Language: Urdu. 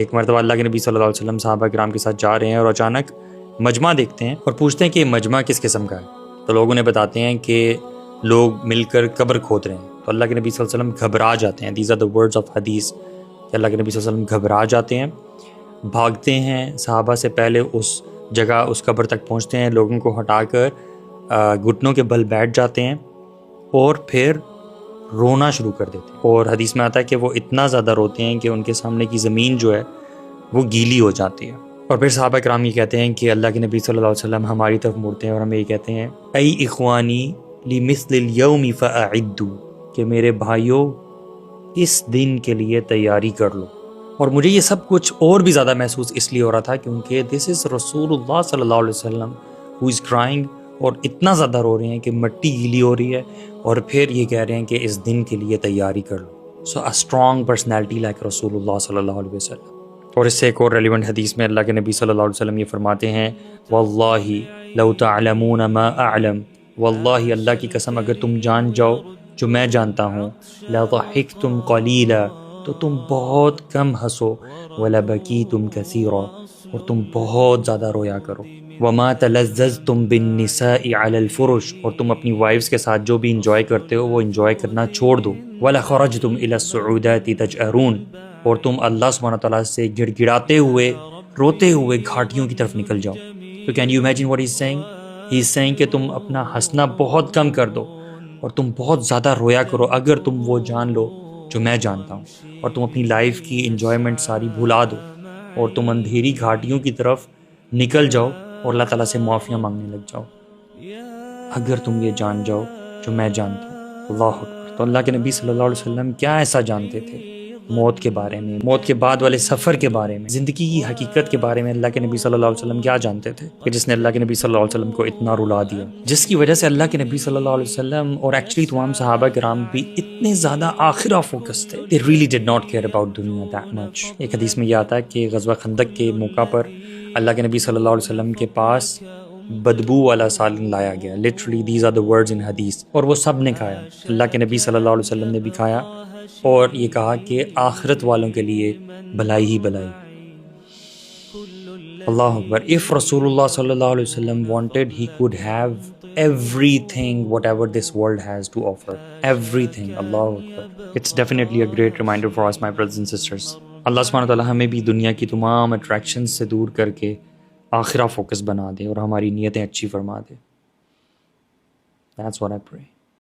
ایک مرتبہ اللہ کے نبی صلی اللہ علیہ وسلم صحابہ کرام کے ساتھ جا رہے ہیں اور اچانک مجمع دیکھتے ہیں اور پوچھتے ہیں کہ مجمع کس قسم کا ہے، تو لوگ انہیں بتاتے ہیں کہ لوگ مل کر قبر کھود رہے ہیں۔ تو اللہ کے نبی صلی اللہ علیہ وسلم گھبرا جاتے ہیں۔ These are the words of حدیث کہ اللہ کے نبی صلی اللہ علیہ وسلم گھبرا جاتے ہیں، بھاگتے ہیں، صحابہ سے پہلے اس جگہ اس قبر تک پہنچتے ہیں، لوگوں کو ہٹا کر گھٹنوں کے بل بیٹھ جاتے ہیں اور پھر رونا شروع کر دیتے ہیں۔ اور حدیث میں آتا ہے کہ وہ اتنا زیادہ روتے ہیں کہ ان کے سامنے کی زمین جو ہے وہ گیلی ہو جاتی ہے۔ اور پھر صحابہ کرام یہ کہتے ہیں کہ اللہ کے نبی صلی اللہ علیہ وسلم ہماری طرف مڑتے ہیں اور ہمیں یہ کہتے ہیں ای اخوانی لمثل اليوم فاعدوا، کہ میرے بھائیوں اس دن کے لیے تیاری کر لو۔ اور مجھے یہ سب کچھ اور بھی زیادہ محسوس اس لیے ہو رہا تھا کیونکہ دس از رسول اللہ صلی اللہ علیہ وسلم ہو از کرائنگ، اور اتنا زیادہ رو رہے ہیں کہ مٹی گیلی ہو رہی ہے، اور پھر یہ کہہ رہے ہیں کہ اس دن کے لیے تیاری کر لو۔ سو اے اسٹرانگ پرسنالٹی لائک رسول اللہ صلی اللہ علیہ وسلم۔ اور اس سے ایک اور ریلیونٹ حدیث میں اللہ کے نبی صلی اللہ علیہ وسلم یہ فرماتے ہیں واللہ لو تعلمون ما اعلم، واللہ اللہ کی قسم اگر تم جان جاؤ جو میں جانتا ہوں، لضحکتم قلیلا، تو تم بہت کم ہنسو، ولبکیتم کثیرا، اور تم بہت زیادہ رویا کرو، وما تلذذتم بالنساء علی الفرش، اور تم اپنی وائفز کے ساتھ جو بھی انجوائے کرتے ہو وہ انجوائے کرنا چھوڑ دو، ولخرجتم الی الصعودات تجأرون، اور تم اللہ سبحانہ تعالیٰ سے گڑ گڑاتے ہوئے روتے ہوئے گھاٹیوں کی طرف نکل جاؤ۔ تو can you imagine what he is seeing? He is seeing کہ تم اپنا ہنسنا بہت کم کر دو اور تم بہت زیادہ رویا کرو اگر تم وہ جان لو جو میں جانتا ہوں، اور تم اپنی لائف کی انجوائمنٹ ساری بھلا دو اور تم اندھیری گھاٹیوں کی طرف نکل جاؤ اور اللہ تعالیٰ سے معافیاں مانگنے لگ جاؤ اگر تم یہ جان جاؤ جو میں جانتا ہوں۔ اللہ اکبر۔ تو اللہ کے نبی صلی اللہ علیہ وسلم کیا ایسا جانتے تھے موت کے بارے میں، موت کے بعد والے سفر کے بارے میں، زندگی کی حقیقت کے بارے میں؟ اللہ کے نبی صلی اللہ علیہ وسلم کیا جانتے تھے کہ جس نے اللہ کے نبی صلی اللہ علیہ وسلم کو اتنا رلا دیا، جس کی وجہ سے اللہ کے نبی صلی اللہ علیہ وسلم اور ایکچولی تمام صحابہ کرام بھی اتنے زیادہ آخرہ فوکس تھے۔ They really did not care about دنیا that much۔ ایک حدیث میں یہ آتا ہے کہ غزوہ خندق کے موقع پر اللہ کے نبی صلی اللہ علیہ وسلم کے پاس بدبو والا سالن لایا گیا، literally these are the words in حدیث، اور وہ سب نے کھایا۔ اللہ کے نبی صلی اللہ علیہ وسلم نے بھی کھایا اور یہ کہا کہ آخرت والوں کے لیے بھلائی ہی بھلائی۔ اللہ اکبر۔ If رسول اللہ صلی اللہ علیہ وسلم wanted, he could have everything whatever this world has to offer, everything۔ Allah Akbar. It's definitely a great reminder for us, my brothers and sisters۔ اللہ سبحانہ تعالیٰ ہمیں بھی دنیا کی تمام اٹریکشنز سے دور کر کے آخرہ فوکس بنا دے اور ہماری نیتیں اچھی فرما دے۔ That's what I pray۔